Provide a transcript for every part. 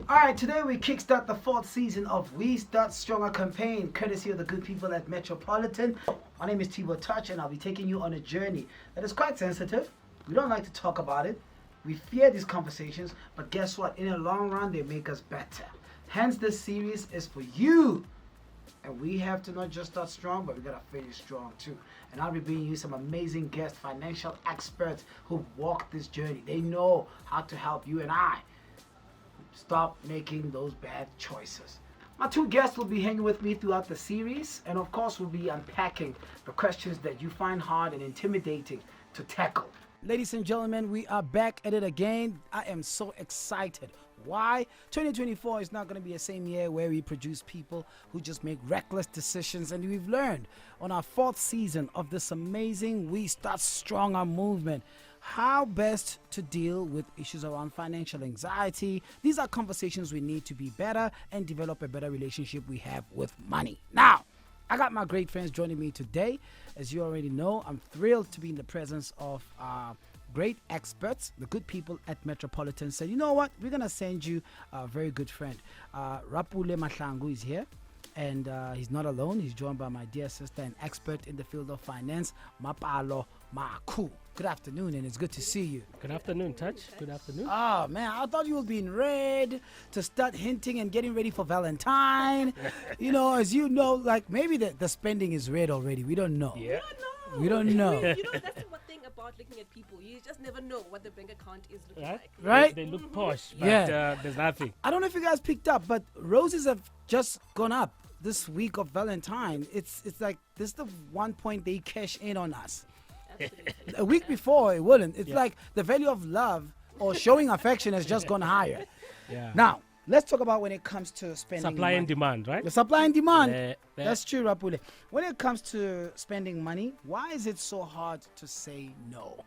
Alright, today we kickstart the 4th season of We Start Stronger campaign, courtesy of the good people at Metropolitan. My name is Tbo Touch, and I'll be taking you on a journey that is quite sensitive. We don't like to talk about it. We fear these conversations, but guess what? In the long run, they make us better. Hence, this series is for you. And we have to not just start strong, but we gotta finish strong too. And I'll be bringing you some amazing guests, financial experts who walk this journey. They know how to help you and I stop making those bad choices. My 2 guests will be hanging with me throughout the series, and of course we'll be unpacking the questions that you find hard and intimidating to tackle. Ladies and gentlemen, we are back at it again. I am so excited. Why? 2024 is not going to be the same year where we produce people who just make reckless decisions, and we've learned on our 4th season of this amazing We Start Stronger movement how best to deal with issues around financial anxiety. These are conversations we need to be better and develop a better relationship we have with money. Now, I got my great friends joining me today. As you already know, I'm thrilled to be in the presence of great experts, the good people at Metropolitan. Said, you know what, we're going to send you a very good friend. Rapule Mahlangu is here. And he's not alone. He's joined by my dear sister and expert in the field of finance, Mapalo Makhu. Good afternoon, and it's good to see you. Good afternoon, Touch. Good afternoon. Oh, man, I thought you would be in red to start hinting and getting ready for Valentine. You know, as you know, like maybe the spending is red already. We don't know. Yeah. We don't know. You know, that's the one thing about looking at people. You just never know what the bank account is looking like. Right? They look posh, but Yeah. there's nothing. I don't know if you guys picked up, but roses have just gone up this week of Valentine. It's like this is the one point they cash in on us. Absolutely. A week before it wouldn't. It's Yeah. like the value of love or showing affection has just gone higher. Yeah. Now, let's talk about when it comes to spending Supply money. and demand, right? The supply and demand. The- That's true, Rapule. When it comes to spending money, why is it so hard to say no?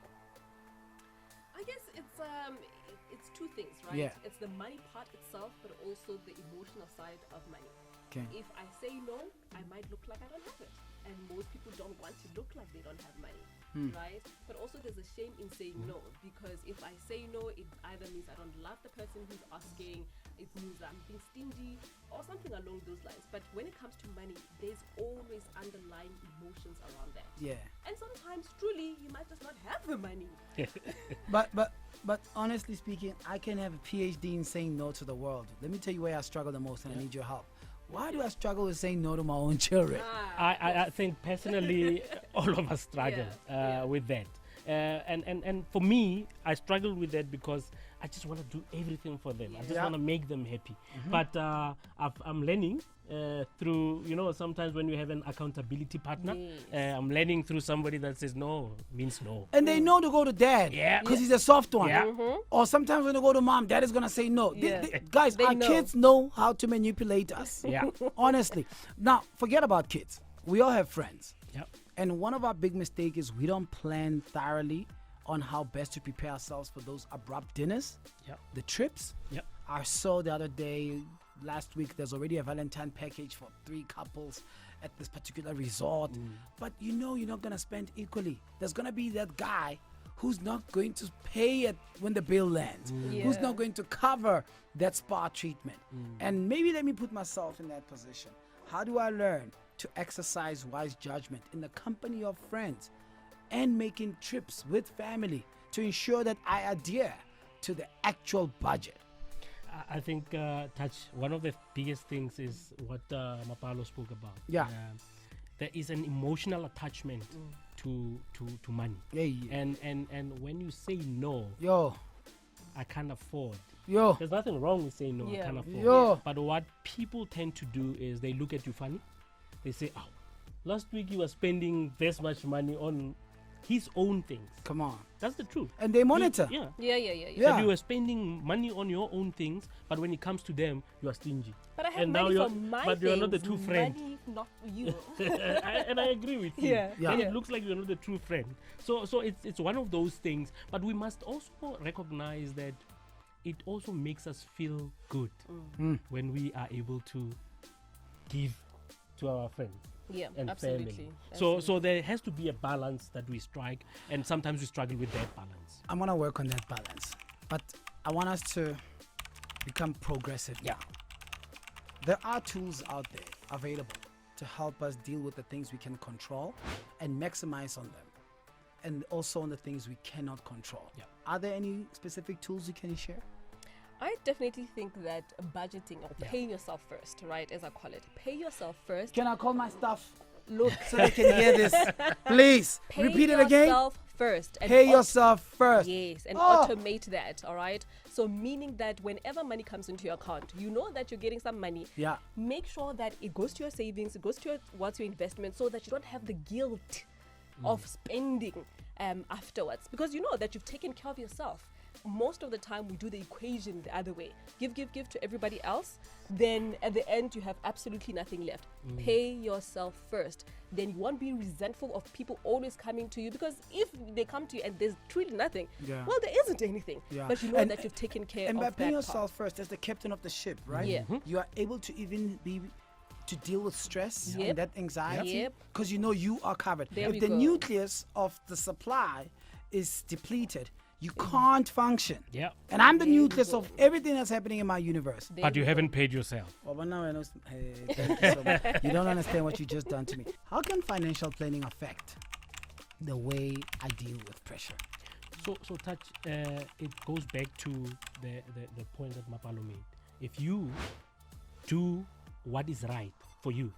I guess it's 2 things, right? Yeah. It's the money part itself, but also the emotional side of money. Okay. If I say no, I might look like I don't have it. And most people don't want to look like they don't have money, right? But also there's a shame in saying no, because if I say no, it either means I don't love the person who's asking, it means that I'm being stingy, or something along those lines. But when it comes to money, there's always underlying emotions around that. Yeah. And sometimes, truly, you might just not have the money. But honestly speaking, I can have a PhD in saying no to the world. Let me tell you where I struggle the most, and I need your help. Why do I struggle with saying no to my own children? I think personally, all of us struggle with that. And for me, I struggle with that because I just want to do everything for them. I just want to make them happy. But I'm learning through, sometimes when you have an accountability partner, I'm learning through somebody that says no means no. And they know to go to dad because he's a soft one. Yeah. Or sometimes when they go to mom, dad is going to say no. Yeah. Guys, They our know. kids know how to manipulate us. Yeah. Honestly. Now, forget about kids. We all have friends. Yep. And one of our big mistakes is we don't plan thoroughly on how best to prepare ourselves for those abrupt dinners, Yep. the trips. Yep. I saw the other day, last week, there's already a Valentine package for 3 couples at this particular resort. But you're not going to spend equally. There's going to be that guy who's not going to pay it when the bill lands, who's Yeah. not going to cover that spa treatment. And maybe let me put myself in that position. How do I learn to exercise wise judgment in the company of friends and making trips with family to ensure that I adhere to the actual budget? I think, Touch, one of the biggest things is what Mapalo spoke about. Yeah. There is an emotional attachment to money. Yeah. And when you say no, Yo. I can't afford. Yo. There's nothing wrong with saying no, I Yeah. can't afford. Yo. But what people tend to do is they look at you funny. They say, oh, last week you were spending this much money on his own things. Come on. That's the truth. And they monitor. Yeah. Yeah. Yeah. That you were spending money on your own things, but when it comes to them, you are stingy. But I have And now money you're- for my but you're not the things, true friend. Money not for you. And I agree with you. Yeah. Yeah. Then it looks like you're not a true friend. So it's one of those things. But we must also recognize that it also makes us feel good when we are able to give to our friends. and absolutely. family. So there has to be a balance that we strike, and sometimes we struggle with that balance. I'm gonna work on that balance, but I want us to become progressive. Yeah. There are tools out there available to help us deal with the things we can control and maximize on them, and also on the things we cannot control. Yeah. Are there any specific tools you can share? I definitely think that budgeting or paying yourself first, right, as I call it, pay yourself first. Can I call my stuff? Look, So they can hear this. Please pay repeat it again. yourself first. And Pay yourself first. Yes, and Oh. automate that, all right? So meaning that whenever money comes into your account, you know that you're getting some money. Yeah. Make sure that it goes to your savings, it goes to what's your investment, so that you don't have the guilt of spending afterwards, because you know that you've taken care of yourself. Most of the time we do the equation the other way. Give to everybody else. Then at the end you have absolutely nothing left. Pay yourself first. Then you won't be resentful of people always coming to you, because if they come to you and there's truly nothing, Yeah. well, there isn't anything. Yeah. But you know And- that you've taken care And of by that paying part. yourself first as the captain of the ship, right? Yeah. You are able to even be to deal with stress Yep. and that anxiety, Yep. because you know you are covered. There if we the go. nucleus of the supply is depleted, you can't function. Yeah. And I'm the There you nucleus go. of everything that's happening in my universe. There But you go. haven't paid yourself. Oh, but now I know. Hey, thank you so much. You don't understand what you just done to me. How can financial planning affect the way I deal with pressure? So Touch, it goes back to the point that Mapalo made. If you do what is right for you,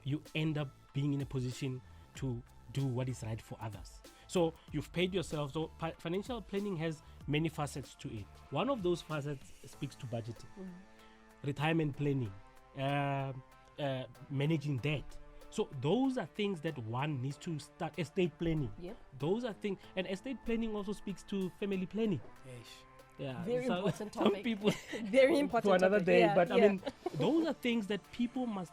you end up being in a position to do what is right for others. So you've paid yourself. So financial planning has many facets to it. One of those facets speaks to budgeting, retirement planning, managing debt. So those are things that one needs to start. Estate planning. Yep. Those are things, and estate planning also speaks to family planning. Yeah, Very so important some topic. people Very important for another topic. day. Yeah, But I yeah. mean, those are things that people must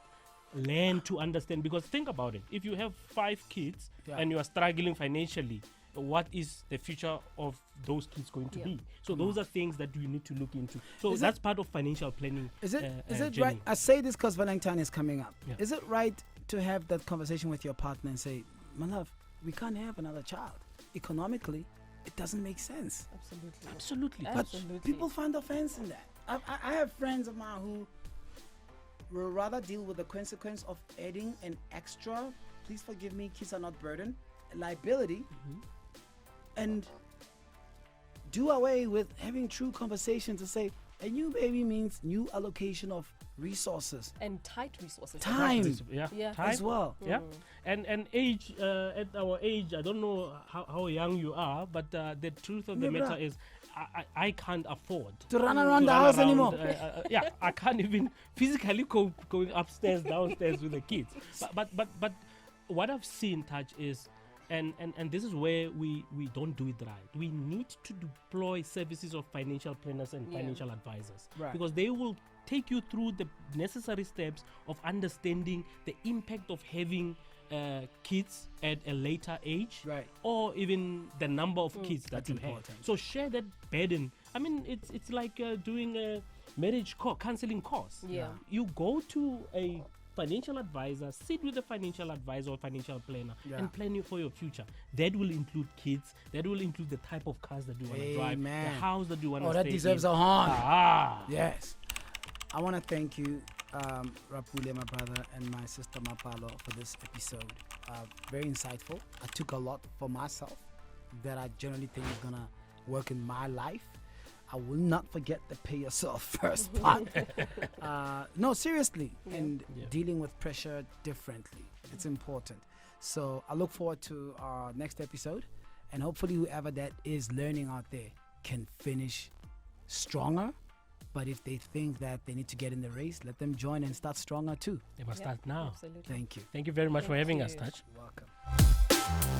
learn to understand. Because think about it: if you have 5 kids Yeah. and you are struggling financially, what is the future of those kids going to Yeah. be? So those are things that you need to look into. So Is that's part of financial planning. Is it journey. right? I say this because Valentine is coming up. Yeah. Is it right to have that conversation with your partner and say, my love, we can't have another child. Economically, it doesn't make sense. Absolutely. Absolutely. But Absolutely. people find offense in that. I have friends of mine who will rather deal with the consequence of adding an extra, please forgive me, kids are not burden, liability, and do away with having true conversations to say, a new baby means new allocation of resources, And tight resources. time Yeah. Yeah. Time. as well. Yeah, and age, at our age, I don't know how young you are, but the truth of the Yeah, matter bruh. is I can't afford To run around to the run house around, anymore. Yeah, I can't even physically going upstairs, downstairs with the kids. But what I've seen, Touch, is and this is where we don't do it right. We need to deploy services of financial planners and Yeah. financial advisors, Right. because they will take you through the necessary steps of understanding the impact of having kids at a later age, Right. or even the number of kids that That's you important. have. So share that burden. I mean, it's like doing a marriage counseling course. Yeah. You go to a financial advisor, sit with a financial advisor or financial planner, Yeah. and plan you for your future. That will include kids. That will include the type of cars that you want to drive, the Amen. house that you want to Oh, stay that deserves in. a horn. Ah. Yes. I want to thank you, Rapule, my brother, and my sister Mapalo, for this episode. Very insightful. I took a lot for myself that I generally think is going to work in my life. I will not forget the pay yourself first part. No, seriously. And Yeah. dealing with pressure differently. It's important. So I look forward to our next episode. And hopefully whoever that is learning out there can finish stronger. But if they think that they need to get in the race, let them join and start stronger too. They must Yeah, start now. Absolutely. Thank you. Thank you very much for Thank having us, you. Touch. You're welcome.